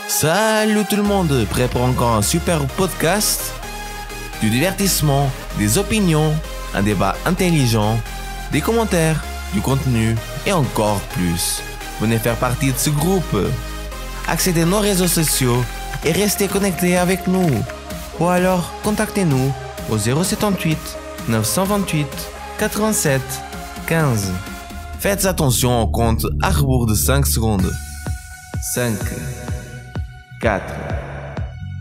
Salut tout le monde, prêt pour encore un super podcast? Du divertissement, des opinions, un débat intelligent, des commentaires, du contenu et encore plus. Venez faire partie de ce groupe. Accédez à nos réseaux sociaux et restez connectés avec nous. Ou alors, contactez-nous au 078 928 87 15. Faites attention au compte à rebours de 5 secondes. 5, 4,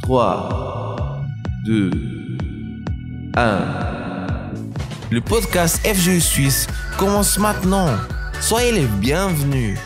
3, 2, 1. Le podcast FGU Suisse commence maintenant. Soyez les bienvenus.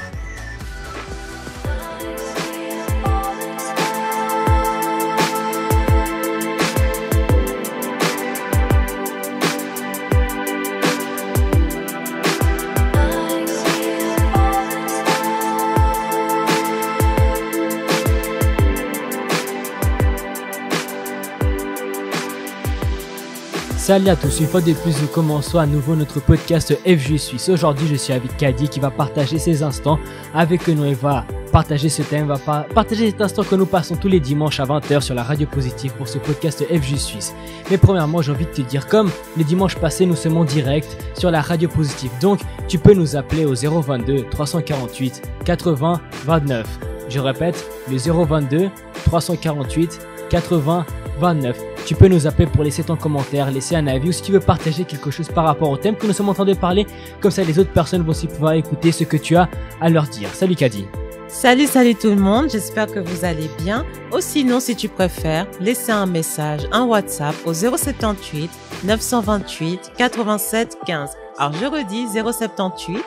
Salut à tous, une fois de plus nous commençons à nouveau notre podcast FGU Suisse. Aujourd'hui je suis avec Kadi qui va partager ses instants avec nous et va partager ce thème, va partager cet instant que nous passons tous les dimanches à 20h sur la radio positive pour ce podcast FGU Suisse. Mais premièrement j'ai envie de te dire, comme les dimanches passés nous sommes en direct sur la radio positive, donc tu peux nous appeler au 022 348 80 29. Je répète, le 022 348 80 29. Tu peux nous appeler pour laisser ton commentaire, laisser un avis ou si tu veux partager quelque chose par rapport au thème que nous sommes en train de parler. Comme ça les autres personnes vont aussi pouvoir écouter ce que tu as à leur dire. Salut Kadi. Salut tout le monde, j'espère que vous allez bien. Ou sinon, si tu préfères, laissez un message, un WhatsApp au 078 928 87 15. Alors je redis 078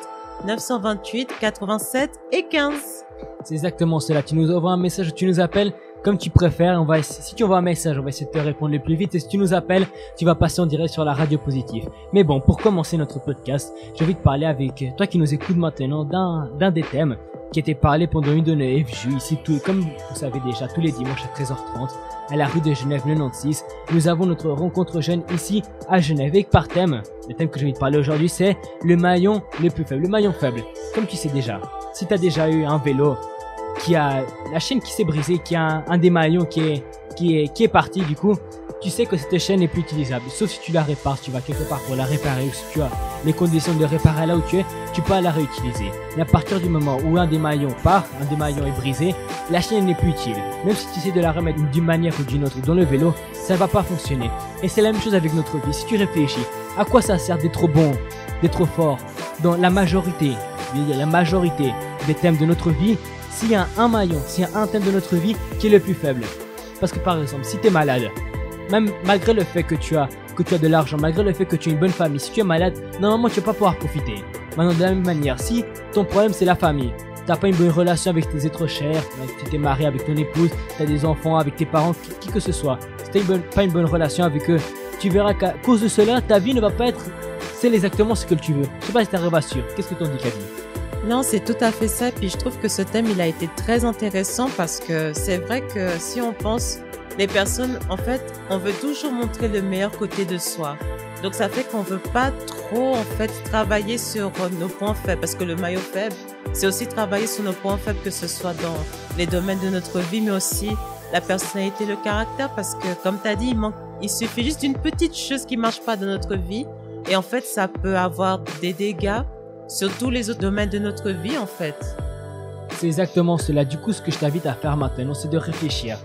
928 87 et 15. C'est exactement cela, tu nous envoies un message, tu nous appelles comme tu préfères. Si tu envoies un message, on va essayer de te répondre le plus vite. Et si tu nous appelles, tu vas passer en direct sur la radio positive. Mais bon, pour commencer notre podcast, j'ai envie de parler avec toi qui nous écoutes maintenant d'un des thèmes qui était parlé pendant une de nos FGU ici, comme vous savez déjà, tous les dimanches à 13h30 à la rue de Genève 96. Nous avons notre rencontre jeune ici à Genève et par thème, le thème que j'ai envie de parler aujourd'hui, c'est le maillon le plus faible, le maillon faible. Comme tu sais déjà, si tu as déjà eu un vélo qui a la chaîne qui s'est brisée, qui a un des maillons qui est parti, du coup tu sais que cette chaîne n'est plus utilisable, sauf si tu la répares, si tu vas quelque part pour la réparer, ou si tu as les conditions de réparer là où tu es, tu peux la réutiliser. Mais à partir du moment où un des maillons part, un des maillons est brisé, la chaîne n'est plus utile. Même si tu essaies de la remettre d'une manière ou d'une autre dans le vélo, ça ne va pas fonctionner. Et c'est la même chose avec notre vie. Si tu réfléchis, à quoi ça sert d'être bon, d'être fort dans la majorité des thèmes de notre vie, s'il y a un maillon, s'il y a un thème de notre vie qui est le plus faible? Parce que par exemple, si tu es malade, même malgré le fait que tu as de l'argent, malgré le fait que tu as une bonne famille, si tu es malade, normalement tu vas pas pouvoir profiter. Maintenant de la même manière, si ton problème c'est la famille, t'as pas une bonne relation avec tes êtres chers, si tu es marié avec ton épouse, tu as des enfants avec tes parents, qui que ce soit, si tu pas une bonne relation avec eux, tu verras qu'à cause de cela, ta vie ne va pas être celle exactement ce que tu veux. Je sais pas si tu arrives à sûr. Qu'est-ce que t'en dis, Kadi? Non, c'est tout à fait ça. Puis je trouve que ce thème, il a été très intéressant parce que c'est vrai que si on pense, les personnes, en fait, on veut toujours montrer le meilleur côté de soi. Donc ça fait qu'on veut pas trop, en fait, travailler sur nos points faibles parce que le maillon faible, c'est aussi travailler sur nos points faibles, que ce soit dans les domaines de notre vie, mais aussi la personnalité, le caractère, parce que comme tu as dit, il suffit juste d'une petite chose qui marche pas dans notre vie et en fait, ça peut avoir des dégâts sur tous les autres domaines de notre vie, en fait. C'est exactement cela. Du coup, ce que je t'invite à faire maintenant, c'est de réfléchir.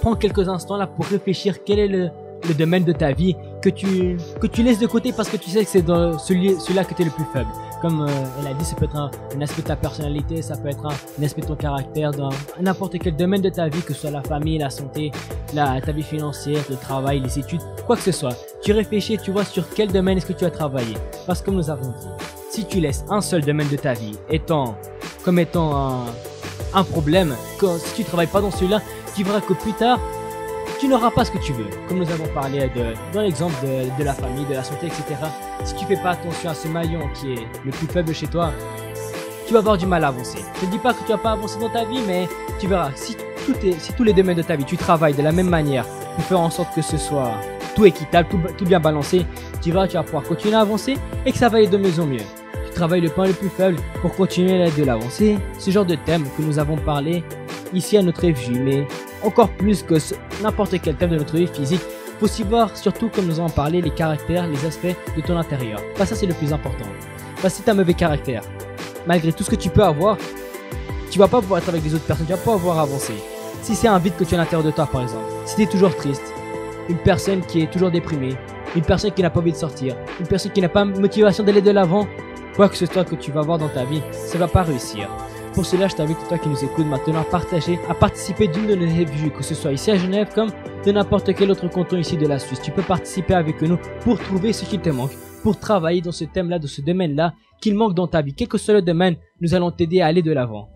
Prends quelques instants là pour réfléchir quel est le domaine de ta vie que tu laisses de côté parce que tu sais que c'est dans celui-là que tu es le plus faible. Comme elle a dit, ça peut être un aspect de ta personnalité, ça peut être un aspect de ton caractère, dans n'importe quel domaine de ta vie, que ce soit la famille, la santé, ta vie financière, le travail, les études, quoi que ce soit. Tu réfléchis et tu vois sur quel domaine est-ce que tu as travaillé. Parce que comme nous avons dit, si tu laisses un seul domaine de ta vie étant un problème, si tu travailles pas dans celui-là, tu verras que plus tard, tu n'auras pas ce que tu veux. Comme nous avons parlé dans l'exemple de la famille, de la santé, etc. Si tu fais pas attention à ce maillon qui est le plus faible chez toi, tu vas avoir du mal à avancer. Je ne dis pas que tu vas pas avancer dans ta vie, mais tu verras, si tous les domaines de ta vie, tu travailles de la même manière pour faire en sorte que ce soit tout équitable, tout bien balancé, tu vas pouvoir continuer à avancer et que ça va aller de mieux en mieux. Tu travailles le point le plus faible pour continuer à de l'avancer. Ce genre de thème que nous avons parlé ici à notre FJ, mais encore plus que n'importe quel thème de notre vie physique, faut aussi voir, surtout comme nous en parlé, les caractères, les aspects de ton intérieur. Ça c'est le plus important. Si tu as un mauvais caractère, malgré tout ce que tu peux avoir, tu vas pas pouvoir être avec des autres personnes, tu vas pas pouvoir avancer. Si c'est un vide que tu as à l'intérieur de toi par exemple, si tu es toujours triste, une personne qui est toujours déprimée, une personne qui n'a pas envie de sortir, une personne qui n'a pas motivation d'aller de l'avant, quoi que ce soit que tu vas voir dans ta vie, ça va pas réussir. Pour cela, je t'invite, toi qui nous écoutes maintenant, à partager, à participer d'une de nos FJ, que ce soit ici à Genève comme de n'importe quel autre canton ici de la Suisse. Tu peux participer avec nous pour trouver ce qui te manque, pour travailler dans ce thème-là, dans ce domaine-là, qu'il manque dans ta vie. Quel que soit le domaine, nous allons t'aider à aller de l'avant.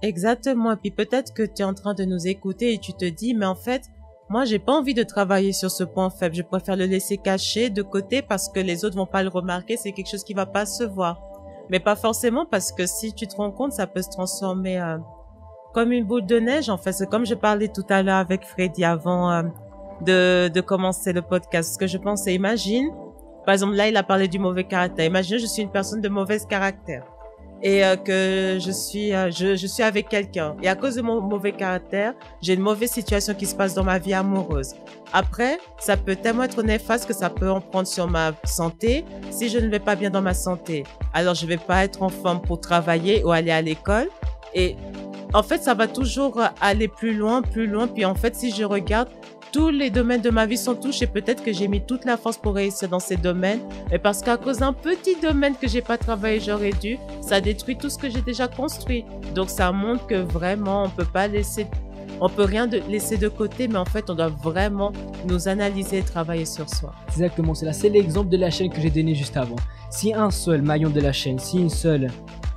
Exactement. Et puis peut-être que tu es en train de nous écouter et tu te dis, mais en fait, moi, j'ai pas envie de travailler sur ce point faible. Je préfère le laisser caché de côté parce que les autres vont pas le remarquer. C'est quelque chose qui va pas se voir. Mais pas forcément parce que si tu te rends compte, ça peut se transformer comme une boule de neige. En fait, c'est comme je parlais tout à l'heure avec Freddy avant de commencer le podcast. Ce que je pensais, imagine, par exemple, là, il a parlé du mauvais caractère. Imagine, je suis une personne de mauvais caractère et que je suis avec quelqu'un. Et à cause de mon mauvais caractère, j'ai une mauvaise situation qui se passe dans ma vie amoureuse. Après, ça peut tellement être néfaste que ça peut en prendre sur ma santé. Si je ne vais pas bien dans ma santé, alors je vais pas être en forme pour travailler ou aller à l'école. Et en fait, ça va toujours aller plus loin. Puis en fait, si je regarde, tous les domaines de ma vie sont touchés. Peut-être que j'ai mis toute la force pour réussir dans ces domaines. Mais parce qu'à cause d'un petit domaine que j'ai pas travaillé, j'aurais dû, ça détruit tout ce que j'ai déjà construit. Donc ça montre que vraiment, on peut rien laisser de côté, mais en fait, on doit vraiment nous analyser et travailler sur soi. Exactement, c'est l'exemple de la chaîne que j'ai donné juste avant. Si un seul maillon de la chaîne, si une seule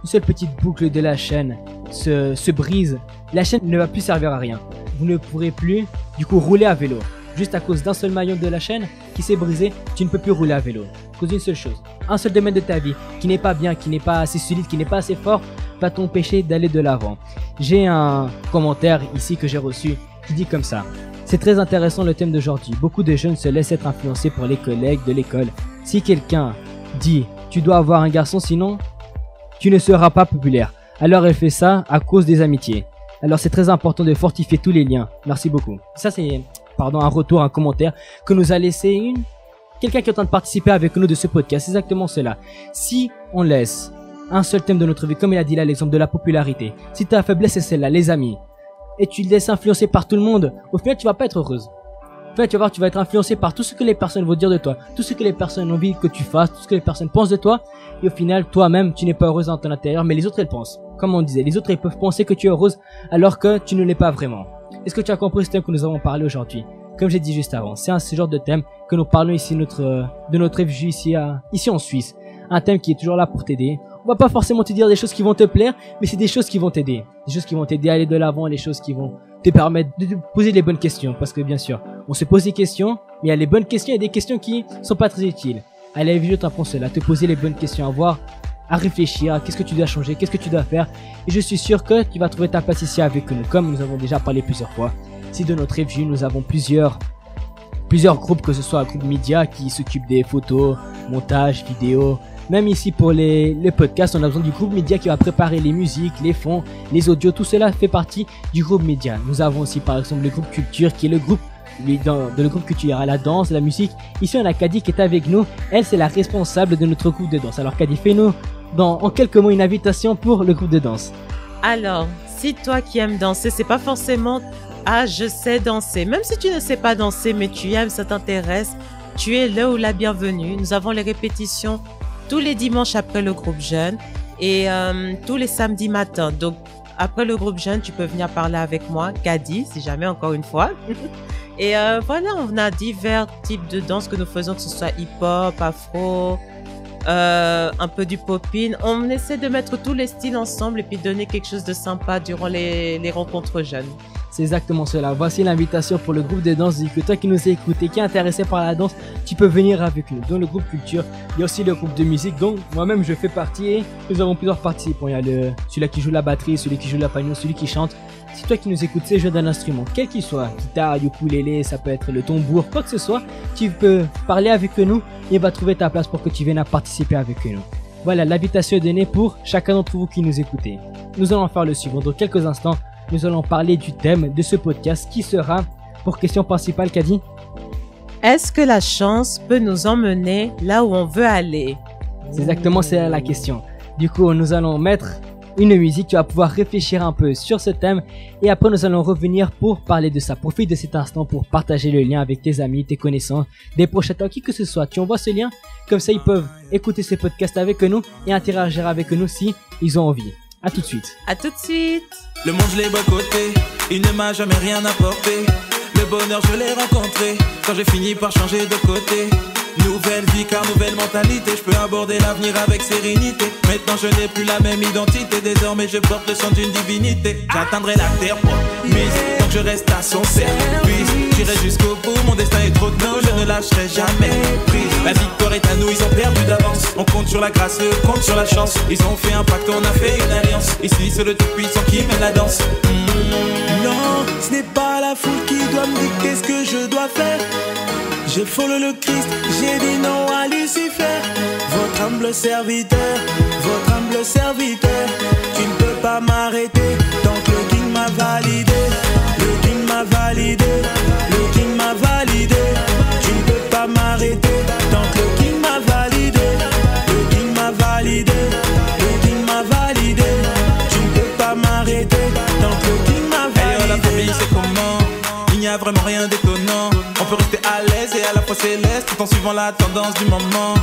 petite boucle de la chaîne se brise, la chaîne ne va plus servir à rien. Vous ne pourrez plus, du coup, rouler à vélo. Juste à cause d'un seul maillon de la chaîne qui s'est brisé, tu ne peux plus rouler à vélo. À cause d'une seule chose. Un seul domaine de ta vie qui n'est pas bien, qui n'est pas assez solide, qui n'est pas assez fort, va t'empêcher d'aller de l'avant. J'ai un commentaire ici que j'ai reçu qui dit comme ça. C'est très intéressant le thème d'aujourd'hui. Beaucoup de jeunes se laissent être influencés par les collègues de l'école. Si quelqu'un dit tu dois avoir un garçon sinon tu ne seras pas populaire, alors elle fait ça à cause des amitiés. Alors c'est très important de fortifier tous les liens. Merci beaucoup. Ça c'est, un retour, un commentaire que nous a laissé quelqu'un qui est en train de participer avec nous de ce podcast. C'est exactement cela. Si on laisse un seul thème de notre vie, comme il a dit là, l'exemple de la popularité. Si ta faiblesse est celle-là, les amis, et tu te laisses influencer par tout le monde, au final tu vas pas être heureuse. En fait, tu vas voir, tu vas être influencé par tout ce que les personnes vont dire de toi, tout ce que les personnes ont envie que tu fasses, tout ce que les personnes pensent de toi, et au final, toi-même, tu n'es pas heureuse dans ton intérieur, mais les autres, elles pensent. Comme on disait, les autres, ils peuvent penser que tu es heureuse, alors que tu ne l'es pas vraiment. Est-ce que tu as compris ce thème que nous avons parlé aujourd'hui? Comme j'ai dit juste avant, c'est ce genre de thème que nous parlons ici, de notre FJ ici en Suisse. Un thème qui est toujours là pour t'aider. On va pas forcément te dire des choses qui vont te plaire, mais c'est des choses qui vont t'aider. Des choses qui vont t'aider à aller de l'avant, des choses qui vont te permettre de te poser les bonnes questions. Parce que bien sûr, on se pose des questions, mais il y a les bonnes questions et des questions qui sont pas très utiles. À la vie, je t'apprends cela, te poser les bonnes questions, à réfléchir, à qu'est-ce que tu dois changer, qu'est-ce que tu dois faire. Et je suis sûr que tu vas trouver ta place ici avec nous, comme nous avons déjà parlé plusieurs fois. Si de notre FJ, nous avons plusieurs groupes, que ce soit un groupe média qui s'occupe des photos, montage, vidéo. Même ici pour les podcasts, on a besoin du groupe média qui va préparer les musiques, les fonds, les audios. Tout cela fait partie du groupe média. Nous avons aussi par exemple le groupe culture qui est le groupe le groupe culture, à la danse, la musique. Ici on a Kadi qui est avec nous. Elle c'est la responsable de notre groupe de danse. Alors Kadi, fais-nous en quelques mots une invitation pour le groupe de danse. Alors, si toi qui aimes danser, c'est pas forcément je sais danser. Même si tu ne sais pas danser, mais tu aimes, ça t'intéresse, tu es là ou la bienvenue. Nous avons les répétitions tous les dimanches après le groupe jeune et tous les samedis matins. Donc, après le groupe jeune, tu peux venir parler avec moi, Kadi, si jamais, encore une fois. Et voilà, on a divers types de danse que nous faisons, que ce soit hip-hop, afro, un peu du pop-in. On essaie de mettre tous les styles ensemble et puis donner quelque chose de sympa durant les rencontres jeunes. C'est exactement cela. Voici l'invitation pour le groupe de danse. Que toi qui nous as écouté, qui est intéressé par la danse, tu peux venir avec nous. Dans le groupe culture, il y a aussi le groupe de musique. Donc moi-même je fais partie et nous avons plusieurs participants. Il y a celui-là qui joue la batterie, celui qui joue la piano, celui qui chante. Si toi qui nous écoutes sais jouer d'un instrument, quel qu'il soit, guitare, ukulélé, ça peut être le tambour, quoi que ce soit, tu peux parler avec nous et va trouver ta place pour que tu viennes à participer avec nous. Voilà, l'invitation est donnée pour chacun d'entre vous qui nous écoutez. Nous allons faire le suivant. Dans quelques instants, nous allons parler du thème de ce podcast qui sera, pour question principale, Kadi. Est-ce que la chance peut nous emmener là où on veut aller? C'est exactement ça la question. Du coup, nous allons mettre une musique, tu vas pouvoir réfléchir un peu sur ce thème et après nous allons revenir pour parler de ça. Profite de cet instant pour partager le lien avec tes amis, tes connaissances, des proches à toi, qui que ce soit. Tu envoies ce lien, comme ça ils peuvent écouter ces podcasts avec nous et interagir avec nous si ils ont envie. À tout de suite. À tout de suite. Le monde je l'ai boycotté, il ne m'a jamais rien apporté. Le bonheur je l'ai rencontré quand j'ai fini par changer de côté. Nouvelle vie car nouvelle mentalité, je peux aborder l'avenir avec sérénité. Maintenant je n'ai plus la même identité, désormais je porte le sang d'une divinité. J'atteindrai la terre promise, tant que je reste à son service. J'irai jusqu'au bout, mon destin est trop tôt, je ne lâcherai jamais prise. La victoire est à nous, ils ont perdu d'avance. On compte sur la grâce, eux comptent sur la chance. Ils ont fait un pacte, on a fait une alliance. Ici c'est le tout-puissant qui mène la danse. Non, ce n'est pas la foule qui doit me dicter ce que je dois faire. J'ai follow le Christ, j'ai dit non à Lucifer. Votre humble serviteur, votre humble serviteur. Tu ne peux pas m'arrêter tant que le King m'a validé. Le King m'a validé, le King m'a validé. Tu ne peux pas m'arrêter tant que le King m'a validé. Le King m'a validé, le King m'a validé. Tu ne peux pas m'arrêter tant que le King m'a validé. La famille c'est comment? Il n'y a vraiment rien d'étonnant. On peut rester à l'aise et à la fois céleste tout en suivant la tendance du moment.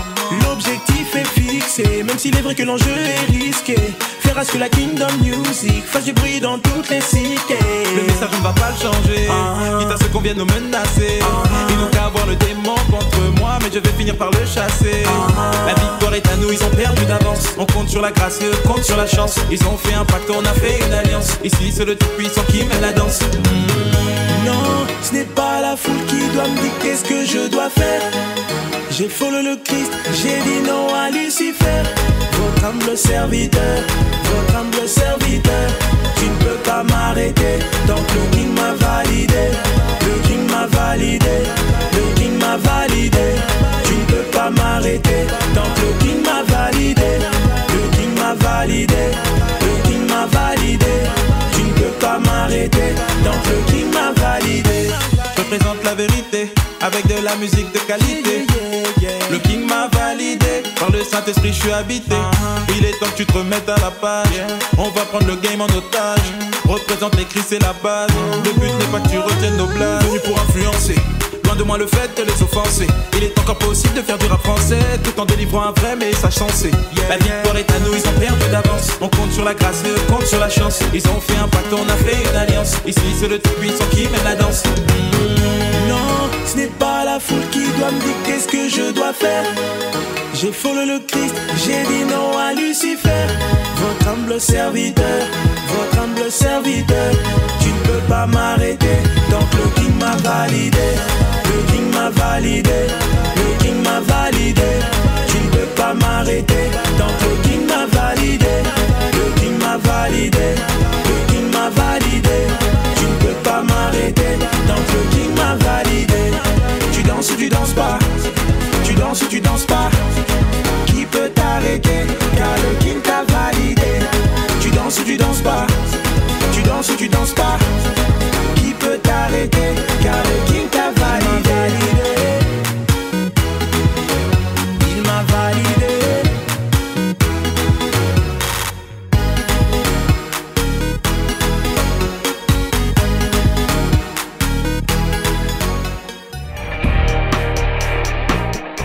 L'objectif est fixé, même s'il est vrai que l'enjeu est risqué. Faire à ce que la Kingdom Music fasse du bruit dans toutes les cités. Le message on ne va pas le changer, quitte à ce qu'on vienne nous menacer. Ils n'ont qu'à avoir le démon contre moi, mais je vais finir par le chasser. La victoire est à nous, ils ont perdu d'avance. On compte sur la grâce, eux comptent sur la chance. Ils ont fait un pacte, on a fait une alliance. Ici c'est le tout-puissant qui mène la danse. Non, ce n'est pas la foule qui doit me dicter ce que je dois faire. J'ai follow le Christ, j'ai dit non à Lucifer. Votre humble serviteur, votre humble serviteur. Tu ne peux pas m'arrêter tant que le King m'a validé. Le King m'a validé, le King m'a validé. Tu ne peux pas m'arrêter tant que le King m'a validé. Le King m'a validé, le King m'a validé. Tu ne peux pas m'arrêter tant que le King m'a validé. Je représente la vérité avec de la musique de qualité. Le King m'a validé, par le Saint-Esprit je suis habité. Il est temps que tu te remettes à la page. On va prendre le game en otage. Représente les cris, c'est la base. Le but n'est pas que tu retiennes nos blagues. Venu pour influencer, loin de moi le fait de les offenser. Il est encore possible de faire du rap français tout en délivrant un vrai message sensé. La victoire est à nous, ils ont perdu d'avance. On compte sur la grâce, eux comptent sur la chance. Ils ont fait un pacte, on a fait une alliance. Ici c'est le tout-puissant qui mène la danse. Non, ce n'est pas la foule qui doit me dicter ce que je dois faire. J'ai follow le Christ, j'ai dit non à Lucifer. Votre humble serviteur, votre humble serviteur. Tu ne peux pas m'arrêter tant que le King m'a validé. Le King m'a validé, le King m'a validé. Tu ne peux pas m'arrêter tant que le King m'a validé. Le King m'a validé, le King m'a validé. Tu ne peux pas m'arrêter tant que le King m'a validé. Tu danses ou tu danses pas, tu danses ou tu danses pas. Qui peut t'arrêter car le King t'a validé. Tu danses ou tu danses pas, tu danses ou tu danses pas. Qui peut t'arrêter car le King t'a validé. Il m'a validé.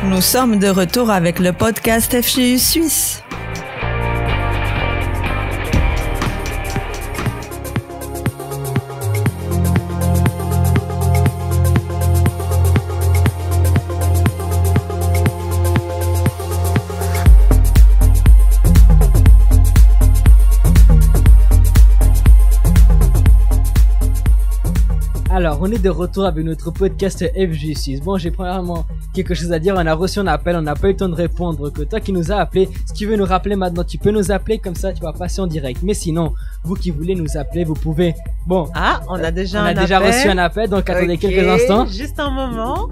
Nous sommes de retour avec le podcast FGU Suisse. Alors, on est de retour avec notre podcast FG6. Bon, j'ai premièrement quelque chose à dire. On a reçu un appel, on n'a pas eu le temps de répondre. Que toi qui nous as appelé, si tu veux nous rappeler maintenant, tu peux nous appeler comme ça, tu vas passer en direct. Mais sinon, vous qui voulez nous appeler, vous pouvez. Bon. Ah, on a déjà reçu un appel, donc attendez quelques instants. Juste un moment.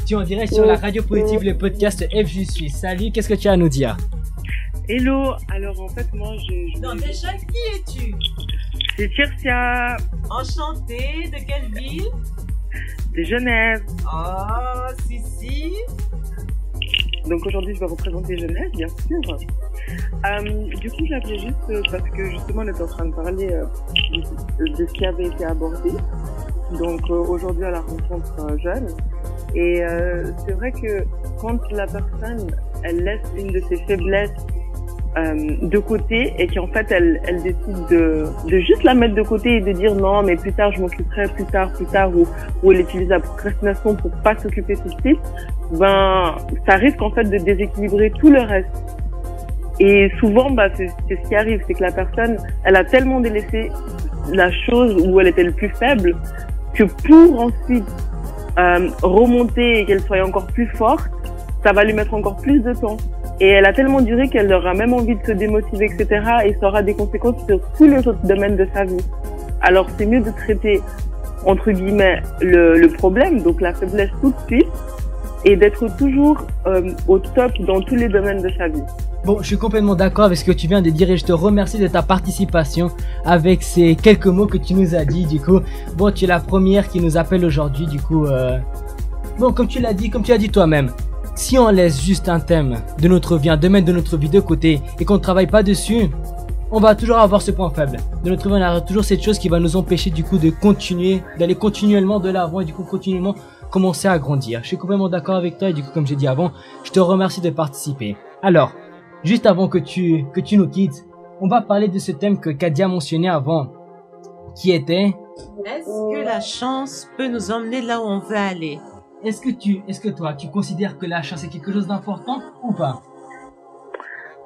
Tu es en direct sur la radio positive, le podcast FG Suisse. Salut, qu'est-ce que tu as à nous dire? Hello, alors en fait moi Non, déjà, qui es-tu? c'est Tirsia Enchantée, de quelle ville? de Genève. Oh, si. Donc aujourd'hui je vais représenter Genève, bien sûr. Du coup j'appelais juste parce que justement on était en train de parler de ce qui avait été abordé. Donc aujourd'hui à la rencontre jeune. Et c'est vrai que quand la personne elle laisse une de ses faiblesses de côté et qu'en fait elle décide de juste la mettre de côté et de dire non mais plus tard je m'occuperai plus tard ou elle utilise la procrastination pour pas s'occuper tout de suite, ben ça risque en fait de déséquilibrer tout le reste. Et souvent c'est ce qui arrive, c'est que la personne elle a tellement délaissé la chose où elle était le plus faible que pour ensuite remonter et qu'elle soit encore plus forte, ça va lui mettre encore plus de temps. Et elle a tellement duré qu'elle aura même envie de se démotiver, etc. Et ça aura des conséquences sur tous les autres domaines de sa vie. Alors c'est mieux de traiter, entre guillemets, le problème, donc la faiblesse tout de suite, et d'être toujours au top dans tous les domaines de sa vie. Bon, je suis complètement d'accord avec ce que tu viens de dire et je te remercie de ta participation avec ces quelques mots que tu nous as dit. Du coup, bon, tu es la première qui nous appelle aujourd'hui. Du coup, bon, comme tu as dit toi-même, si on laisse juste un thème de notre vie, un domaine de notre vie de côté et qu'on ne travaille pas dessus, on va toujours avoir ce point faible. De notre vie, on aura toujours cette chose qui va nous empêcher du coup de continuer, d'aller continuellement de l'avant et du coup continuellement commencer à grandir. Je suis complètement d'accord avec toi et du coup, comme j'ai dit avant, je te remercie de participer. Alors, juste avant que tu nous quittes, on va parler de ce thème que Kadia a mentionné avant, qui était... Est-ce que la chance peut nous emmener là où on veut aller? Est-ce que toi, tu considères que la chance est quelque chose d'important ou pas?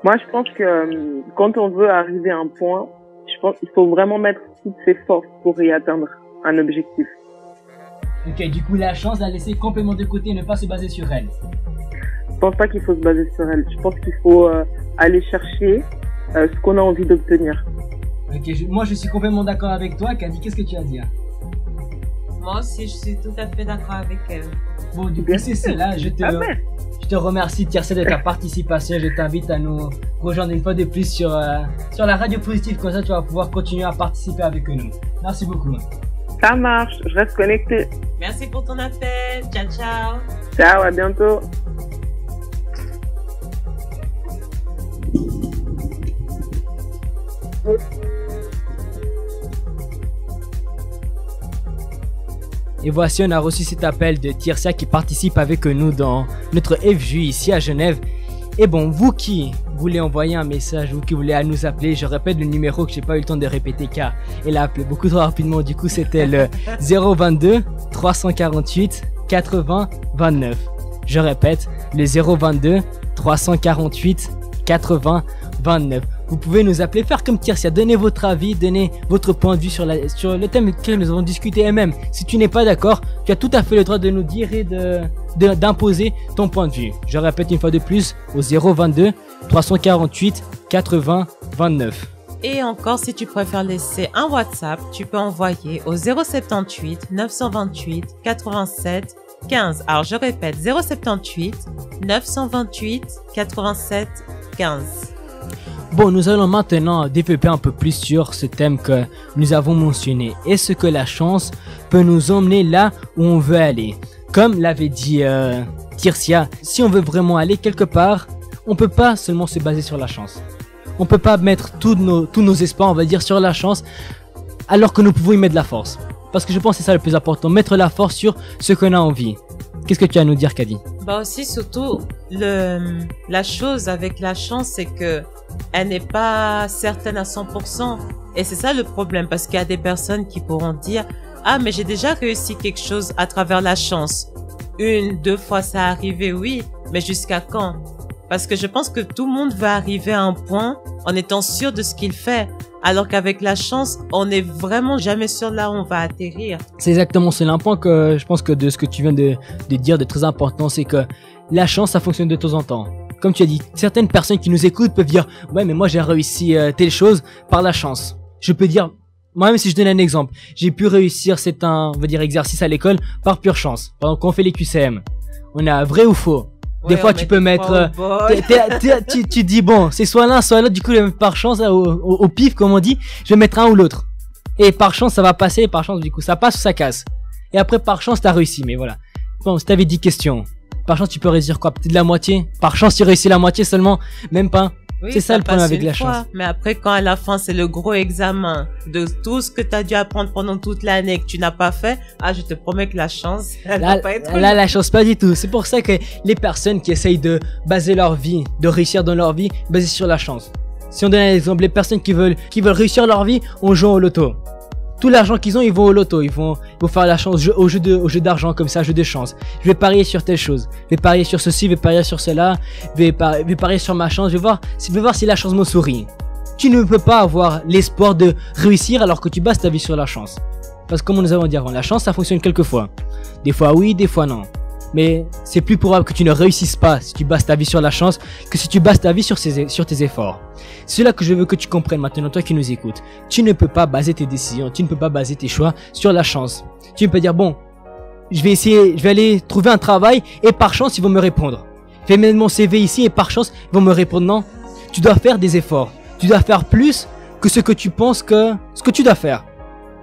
Moi je pense que quand on veut arriver à un point, je pense qu'il faut vraiment mettre toutes ses forces pour y atteindre un objectif. Ok, du coup la chance, la laisser complètement de côté et ne pas se baser sur elle. Je pense pas qu'il faut se baser sur elle. Je pense qu'il faut aller chercher ce qu'on a envie d'obtenir. Ok, moi je suis complètement d'accord avec toi. Kadi, qu'est-ce que tu as à dire? Moi aussi, je suis tout à fait d'accord avec elle. Bon, du coup, c'est cela. Je te remercie, Tirsia, de ta participation. Je t'invite à nous rejoindre une fois de plus sur la radio positive. Comme ça, tu vas pouvoir continuer à participer avec nous. Merci beaucoup. Ça marche, je reste connectée. Merci pour ton appel. Ciao. Ciao, à bientôt. Et voici, on a reçu cet appel de Tirsia qui participe avec nous dans notre FJ ici à Genève. Et bon, vous qui voulez envoyer un message, vous qui voulez nous appeler, je répète le numéro que j'ai pas eu le temps de répéter car elle a appelé beaucoup trop rapidement. Du coup, c'était le 022 348 80 29. Je répète, le 022 348 80 29. Vous pouvez nous appeler, faire comme Tirsia, donner votre avis, donner votre point de vue sur le thème que nous avons discuté. Et même, si tu n'es pas d'accord, tu as tout à fait le droit de nous dire et d'imposer ton point de vue. Je répète une fois de plus, au 022 348 80 29. Et encore, si tu préfères laisser un WhatsApp, tu peux envoyer au 078 928 87 15. Alors, je répète, 078 928 87 15. Bon, nous allons maintenant développer un peu plus sur ce thème que nous avons mentionné. Est-ce que la chance peut nous emmener là où on veut aller? Comme l'avait dit Tirsia, si on veut vraiment aller quelque part, on peut pas seulement se baser sur la chance. On peut pas mettre tous nos espoirs, on va dire, sur la chance, alors que nous pouvons y mettre de la force. Parce que je pense que c'est ça le plus important, mettre la force sur ce qu'on a envie. Qu'est-ce que tu as à nous dire, Kadi? Bah aussi, surtout, la chose avec la chance, c'est que elle n'est pas certaine à 100%. Et c'est ça le problème, parce qu'il y a des personnes qui pourront dire « Ah, mais j'ai déjà réussi quelque chose à travers la chance. 1, 2 fois ça arrivé, oui, mais jusqu'à quand ?» Parce que je pense que tout le monde va arriver à un point en étant sûr de ce qu'il fait. Alors qu'avec la chance, on n'est vraiment jamais sûr là où on va atterrir. C'est exactement, c'est un point que je pense que de ce que tu viens de dire de très important, c'est que la chance, ça fonctionne de temps en temps. Comme tu as dit, certaines personnes qui nous écoutent peuvent dire « Ouais, mais moi j'ai réussi telle chose par la chance. » Je peux dire, moi-même si je donne un exemple, j'ai pu réussir on va dire, exercice à l'école par pure chance. Pendant qu'on fait les QCM, on a vrai ou faux. Des Ouais, fois, on tu met peux des mettre, fois au bol. tu dis bon, c'est soit l'un, soit l'autre. Du coup, par chance, là, au pif, comme on dit, je vais mettre un ou l'autre. Et par chance, ça va passer. Et par chance, du coup, ça passe ou ça casse. Et après, par chance, t'as réussi. Mais voilà. Bon, si t'avais 10 questions, par chance, tu peux réussir quoi? Peut-être la moitié. Par chance, tu réussis la moitié seulement. Même pas. Oui, C'est ça le problème passe avec une la fois. chance. Mais après, quand à la fin, c'est le gros examen de tout ce que tu as dû apprendre pendant toute l'année que tu n'as pas fait, je te promets que la chance, elle va pas être Là, la chance, pas du tout. C'est pour ça que les personnes qui essayent de baser leur vie, de réussir dans leur vie, basées sur la chance. Si on donne un exemple, les personnes qui veulent réussir leur vie, on joue au loto. Tout l'argent qu'ils ont, ils vont au loto, ils vont faire la chance au jeu d'argent comme ça, jeu de chance. Je vais parier sur telle chose, je vais parier sur ceci, je vais parier sur cela, je vais parier sur ma chance, je vais voir si la chance me sourit. Tu ne peux pas avoir l'espoir de réussir alors que tu bases ta vie sur la chance. Parce que comme nous avons dit avant, la chance ça fonctionne quelquefois. Des fois oui, des fois non. Mais c'est plus probable que tu ne réussisses pas si tu bases ta vie sur la chance que si tu bases ta vie sur tes efforts. C'est là que je veux que tu comprennes maintenant, toi qui nous écoutes. Tu ne peux pas baser tes décisions, tu ne peux pas baser tes choix sur la chance. Tu ne peux pas dire bon, je vais aller trouver un travail et par chance ils vont me répondre. Je vais mettre mon CV ici et par chance ils vont me répondre. Non, tu dois faire des efforts. Tu dois faire plus que ce que tu penses que ce que tu dois faire.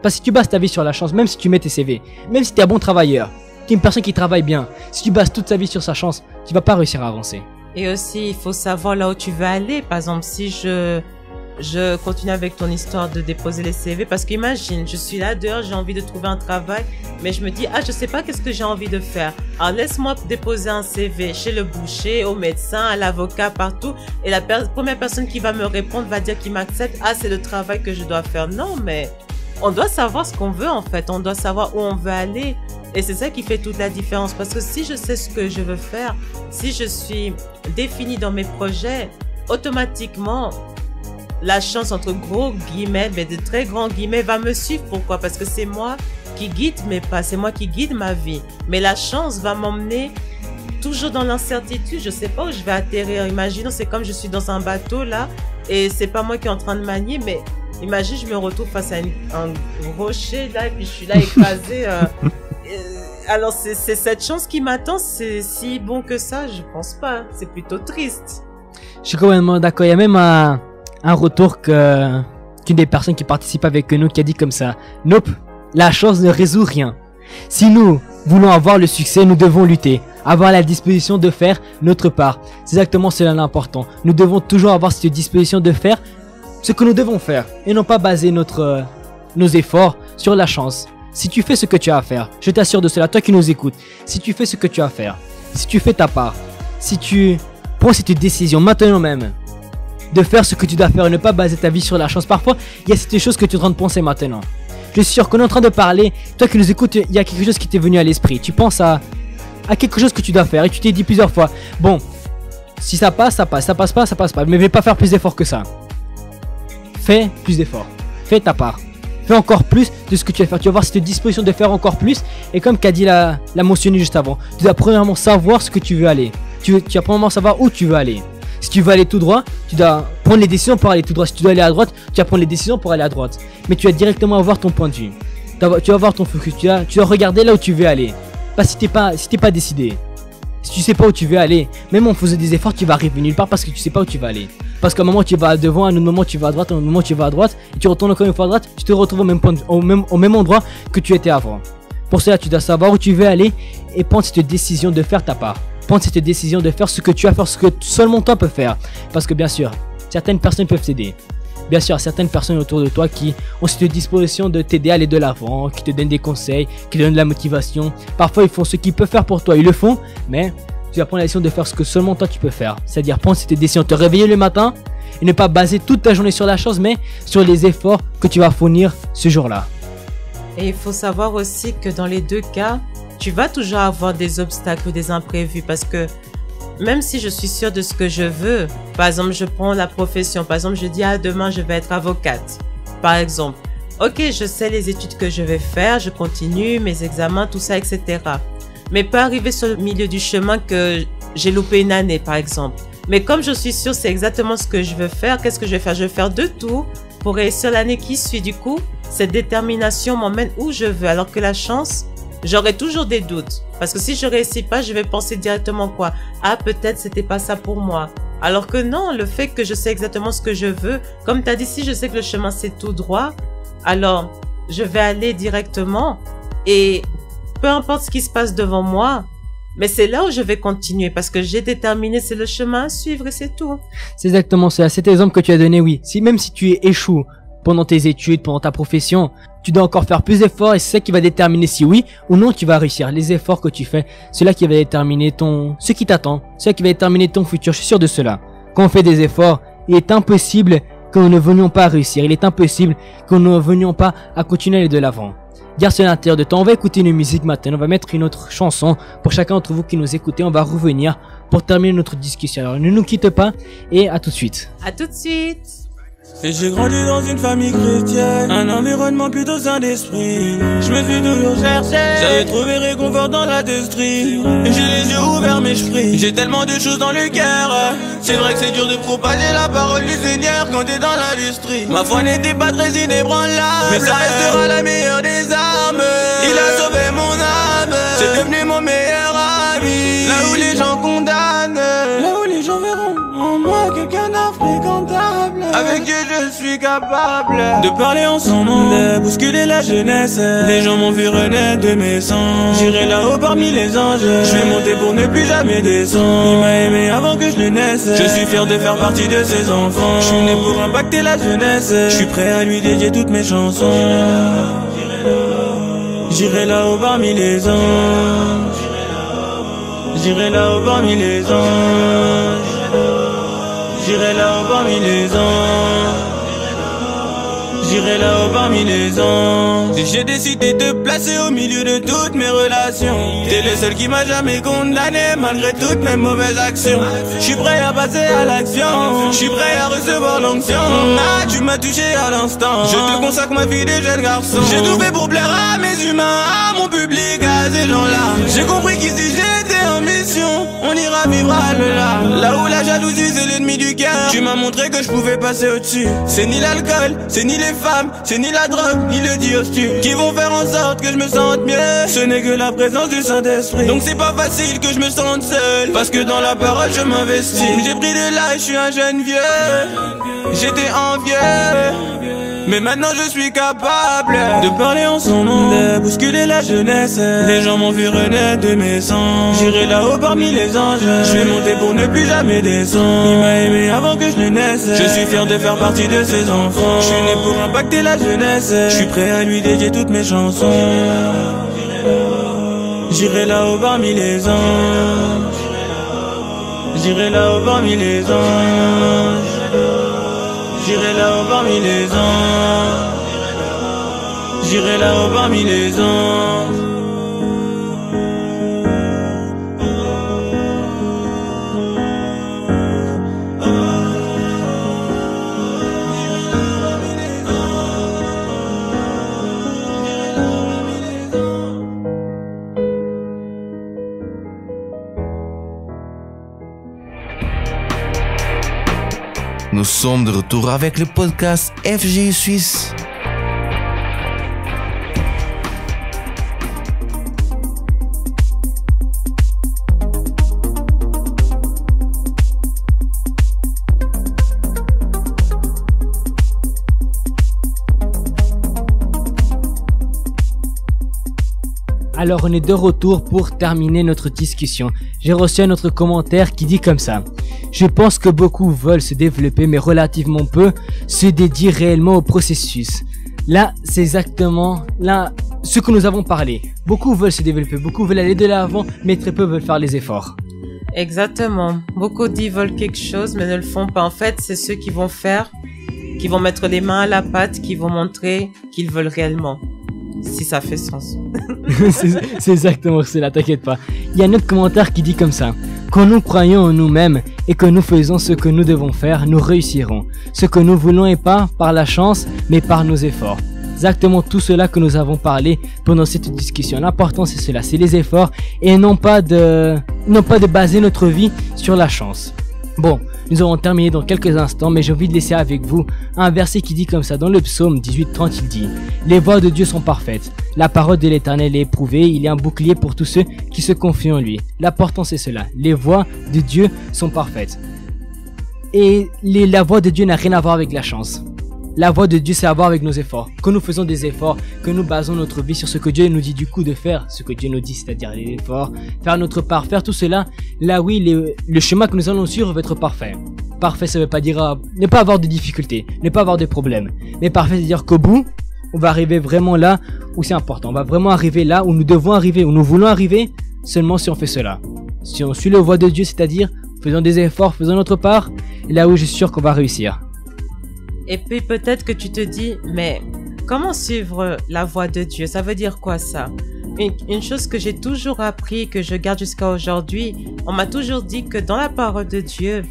Parce que si tu bases ta vie sur la chance, même si tu mets tes CV, même si tu es un bon travailleur, tu es une personne qui travaille bien, si tu bases toute sa vie sur sa chance, tu vas pas réussir à avancer. Et aussi, il faut savoir là où tu veux aller. Par exemple, si je continue avec ton histoire de déposer les CV, parce qu'imagine, je suis là dehors, j'ai envie de trouver un travail, mais je me dis, je sais pas qu'est-ce que j'ai envie de faire. Alors laisse-moi déposer un CV chez le boucher, au médecin, à l'avocat, partout, et la première personne qui va me répondre va dire qu'il m'accepte, c'est le travail que je dois faire. Non, mais on doit savoir ce qu'on veut en fait, on doit savoir où on veut aller. Et c'est ça qui fait toute la différence. Parce que si je sais ce que je veux faire, si je suis définie dans mes projets, automatiquement, la chance, entre gros guillemets, mais de très grands guillemets, va me suivre. Pourquoi? Parce que c'est moi qui guide mes pas, c'est moi qui guide ma vie. Mais la chance va m'emmener toujours dans l'incertitude. Je sais pas où je vais atterrir. Imaginons, c'est comme je suis dans un bateau là, et c'est pas moi qui est en train de manier, mais imagine, je me retrouve face à un rocher là, et puis je suis là écrasée. Alors c'est cette chance qui m'attend, c'est si bon que ça, je pense pas. C'est plutôt triste. Je suis complètement d'accord. Il y a même un retour qu'une des personnes qui participent avec nous qui a dit comme ça: Nope, la chance ne résout rien. Si nous voulons avoir le succès, nous devons lutter, avoir la disposition de faire notre part. C'est exactement cela l'important. Nous devons toujours avoir cette disposition de faire ce que nous devons faire et non pas baser nos efforts sur la chance. Si tu fais ce que tu as à faire, je t'assure de cela, toi qui nous écoutes, si tu fais ce que tu as à faire, si tu fais ta part, si tu prends cette décision maintenant même de faire ce que tu dois faire et ne pas baser ta vie sur la chance, parfois il y a cette chose que tu es en train de penser maintenant. Je suis sûr qu'on est en train de parler, toi qui nous écoutes, il y a quelque chose qui t'est venu à l'esprit. Tu penses à quelque chose que tu dois faire et tu t'es dit plusieurs fois, bon, si ça passe, ça passe, ça passe pas, mais je vais pas faire plus d'efforts que ça. Fais plus d'efforts, fais ta part. Fais encore plus de ce que tu vas faire. Tu vas avoir cette disposition de faire encore plus. Et comme Kadi l'a mentionné juste avant, tu dois premièrement savoir ce que tu veux aller. Tu vas premièrement savoir où tu veux aller. Si tu veux aller tout droit, tu dois prendre les décisions pour aller tout droit. Si tu dois aller à droite, tu vas prendre les décisions pour aller à droite. Mais tu vas directement avoir ton point de vue. Tu vas avoir ton focus. Tu dois regarder là où tu veux aller. Pas si t'es pas décidé. Si tu sais pas où tu veux aller, même en faisant des efforts, tu vas arriver nulle part parce que tu sais pas où tu vas aller. Parce qu'à un moment tu vas devant, à un autre moment tu vas à droite, à un autre moment tu vas à droite, et tu retournes encore une fois à droite, tu te retrouves au même endroit que tu étais avant. Pour cela, tu dois savoir où tu veux aller et prendre cette décision de faire ta part. Prendre cette décision de faire ce que tu as à faire, ce que seulement toi peux faire. Parce que bien sûr, certaines personnes peuvent t'aider. Bien sûr, certaines personnes autour de toi qui ont cette disposition de t'aider à aller de l'avant, qui te donnent des conseils, qui te donnent de la motivation. Parfois, ils font ce qu'ils peuvent faire pour toi, ils le font, mais tu vas prendre la décision de faire ce que seulement toi tu peux faire. C'est-à-dire prendre cette décision de te réveiller le matin et ne pas baser toute ta journée sur la chose, mais sur les efforts que tu vas fournir ce jour-là. Et il faut savoir aussi que dans les deux cas, tu vas toujours avoir des obstacles ou des imprévus parce que même si je suis sûre de ce que je veux, par exemple, je prends la profession, par exemple, je dis demain je vais être avocate, par exemple. Ok, je sais les études que je vais faire, je continue, mes examens, tout ça, etc. Mais peut arriver sur le milieu du chemin que j'ai loupé une année, par exemple. Mais comme je suis sûre c'est exactement ce que je veux faire, qu'est-ce que je vais faire? Je vais faire de tout pour réussir l'année qui suit. Du coup, cette détermination m'emmène où je veux, alors que la chance, j'aurai toujours des doutes. Parce que si je réussis pas, je vais penser directement quoi? Ah, peut-être c'était pas ça pour moi. Alors que non, le fait que je sais exactement ce que je veux, comme tu as dit, si je sais que le chemin c'est tout droit, alors je vais aller directement et peu importe ce qui se passe devant moi, mais c'est là où je vais continuer parce que j'ai déterminé c'est le chemin à suivre et c'est tout. C'est exactement ça. Cet exemple que tu as donné, oui. Même si tu échoues pendant tes études, pendant ta profession, tu dois encore faire plus d'efforts et c'est ça qui va déterminer si oui ou non tu vas réussir. Les efforts que tu fais, c'est là qui va déterminer ce qui t'attend, c'est là qui va déterminer ton futur. Je suis sûr de cela. Quand on fait des efforts, il est impossible que nous ne venions pas à réussir. Il est impossible que nous ne venions pas à continuer à aller de l'avant. Garde cela à l'intérieur de toi. On va écouter une musique maintenant. On va mettre une autre chanson pour chacun d'entre vous qui nous écoutez. On va revenir pour terminer notre discussion. Alors ne nous quitte pas et à tout de suite. À tout de suite. Et j'ai grandi dans une famille chrétienne, un environnement plutôt sain d'esprit. Je me suis toujours cherché, j'avais trouvé réconfort dans la destrie. Et j'ai les yeux ouverts mais je prie, j'ai tellement de choses dans le cœur. C'est vrai que c'est dur de propager la parole du Seigneur quand t'es dans l'industrie. Ma foi n'était pas très inébranlable, mais ça restera la meilleure des armes. Il a sauvé mon âme, c'est devenu mon meilleur ami. Là où les gens condamnent, là où les gens verront en moi quelqu'un d'infréquentable. Avec Dieu je suis capable de parler en son nom, de bousculer la jeunesse. Les gens m'ont vu renaître de mes sangs. J'irai là-haut parmi les anges, je vais monter pour ne plus jamais descendre. Il m'a aimé avant que je le naisse, je suis fier de faire partie de ses enfants. Je suis né pour impacter la jeunesse, je suis prêt à lui dédier toutes mes chansons. J'irai là-haut parmi les anges, j'irai là-haut parmi les anges, j'irai là-haut parmi les anges, j'irai là-haut parmi les anges. J'ai décidé de placer au milieu de toutes mes relations. T'es le seul qui m'a jamais condamné malgré toutes mes mauvaises actions. Je suis prêt à passer à l'action, je suis prêt à recevoir l'onction. Ah, tu m'as touché à l'instant, je te consacre ma vie de jeune garçon. J'ai tout fait pour plaire à mes humains, à mon public, à ces gens-là. J'ai compris qu'ici j'étais en mission, on ira vivre à l'au-delà. Là où la jalousie c'est l'ennemi du cœur, tu m'as montré que je pouvais passer au-dessus. C'est ni l'alcool, c'est ni les femmes, c'est ni la drogue, ni le diostus qui vont faire en sorte que je me sente mieux. Ce n'est que la présence du Saint-Esprit. Donc c'est pas facile que je me sente seul, parce que dans la parole je m'investis. J'ai pris de l'âge, je suis un jeune vieux. J'étais envieux, mais maintenant je suis capable de parler en son nom, de bousculer la jeunesse. Les gens m'ont vu renaître de mes sangs. J'irai là-haut parmi les anges, je vais monter pour ne plus jamais descendre. Il m'a aimé avant que je le naisse, je suis fier de faire partie de ses enfants. Je suis né pour impacter la jeunesse, je suis prêt à lui dédier toutes mes chansons. J'irai là-haut parmi les anges, j'irai là-haut parmi les anges, j'irai là-haut parmi les anges, j'irai là-haut parmi les anges. Nous sommes de retour avec le podcast FGU Suisse. Alors on est de retour pour terminer notre discussion. J'ai reçu un autre commentaire qui dit comme ça. Je pense que beaucoup veulent se développer mais relativement peu se dédient réellement au processus. Là, c'est exactement ce que nous avons parlé. Beaucoup veulent se développer, beaucoup veulent aller de l'avant mais très peu veulent faire les efforts. Exactement. Beaucoup disent veulent quelque chose mais ne le font pas. En fait, c'est ceux qui vont faire, qui vont mettre les mains à la pâte, qui vont montrer qu'ils veulent réellement. Si ça fait sens. c'est exactement cela, t'inquiète pas. Il y a un autre commentaire qui dit comme ça. Quand nous croyons en nous-mêmes et que nous faisons ce que nous devons faire, nous réussirons. Ce que nous voulons est pas par la chance, mais par nos efforts. Exactement tout cela que nous avons parlé pendant cette discussion. L'important c'est cela, c'est les efforts et non pas de baser notre vie sur la chance. Bon, Nous allons terminer dans quelques instants, mais j'ai envie de laisser avec vous un verset qui dit comme ça dans le psaume 18:30, il dit « Les voies de Dieu sont parfaites, la parole de l'Éternel est éprouvée, il est un bouclier pour tous ceux qui se confient en lui. » L'important c'est cela, les voies de Dieu sont parfaites. Et la voie de Dieu n'a rien à voir avec la chance. La voie de Dieu, c'est à voir avec nos efforts. Que nous faisons des efforts, que nous basons notre vie sur ce que Dieu nous dit du coup de faire, ce que Dieu nous dit, c'est-à-dire les efforts, faire notre part, faire tout cela. Là oui, le chemin que nous allons suivre va être parfait. Parfait, ça veut pas dire ne pas avoir de difficultés, ne pas avoir de problèmes. Mais parfait, c'est-à-dire qu'au bout, on va arriver vraiment là où c'est important. On va vraiment arriver là où nous devons arriver, où nous voulons arriver, seulement si on fait cela. Si on suit la voie de Dieu, c'est-à-dire faisons des efforts, faisons notre part, et là oui, je suis sûr qu'on va réussir. Et puis peut-être que tu te dis, mais comment suivre la voie de Dieu? Ça veut dire quoi ça? Une chose que j'ai toujours appris, que je garde jusqu'à aujourd'hui, on m'a toujours dit que dans la parole de Dieu,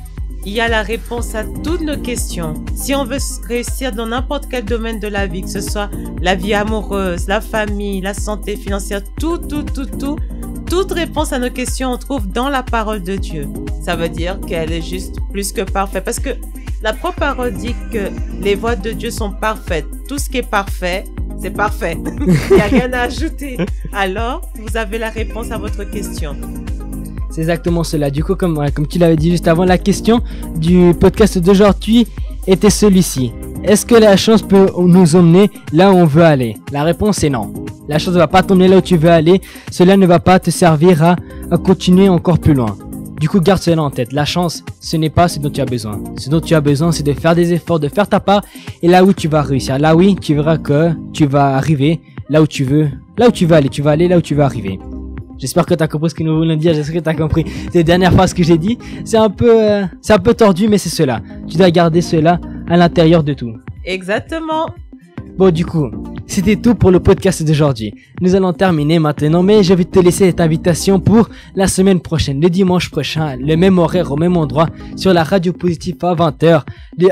il y a la réponse à toutes nos questions. Si on veut réussir dans n'importe quel domaine de la vie, que ce soit la vie amoureuse, la famille, la santé financière, toute réponse à nos questions, on trouve dans la parole de Dieu. Ça veut dire qu'elle est juste plus que parfaite. Parce que la propre parole dit que les voies de Dieu sont parfaites. Tout ce qui est parfait, c'est parfait. Il n'y a rien à ajouter. Alors, vous avez la réponse à votre question. C'est exactement cela. Du coup, comme tu l'avais dit juste avant, la question du podcast d'aujourd'hui était celui-ci. Est-ce que la chance peut nous emmener là où on veut aller? La réponse est non. La chance ne va pas t'emmener là où tu veux aller. Cela ne va pas te servir à continuer encore plus loin. Du coup, garde cela en tête. La chance, ce n'est pas ce dont tu as besoin. Ce dont tu as besoin, c'est de faire des efforts, de faire ta part. Et là où tu vas réussir. Là oui, tu verras que tu vas arriver là où tu veux aller. Tu vas aller là où tu veux arriver. J'espère que tu as compris ce que nous voulons dire. J'espère que tu as compris ces dernières phrases que j'ai dit. C'est un peu tordu, mais c'est cela. Tu dois garder cela à l'intérieur de tout. Exactement. Bon, du coup, c'était tout pour le podcast d'aujourd'hui. Nous allons terminer maintenant, mais je vais te laisser cette invitation pour la semaine prochaine, le dimanche prochain, le même horaire au même endroit, sur la radio positive à 20h,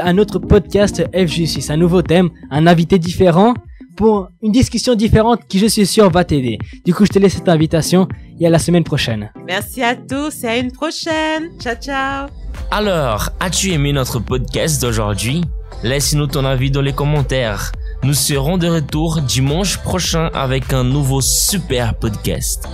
un autre podcast FJ6, un nouveau thème, un invité différent, pour une discussion différente qui, je suis sûr, va t'aider. Du coup, je te laisse cette invitation et à la semaine prochaine. Merci à tous et à une prochaine. Ciao, ciao. Alors, as-tu aimé notre podcast d'aujourd'hui? Laisse-nous ton avis dans les commentaires. Nous serons de retour dimanche prochain avec un nouveau super podcast.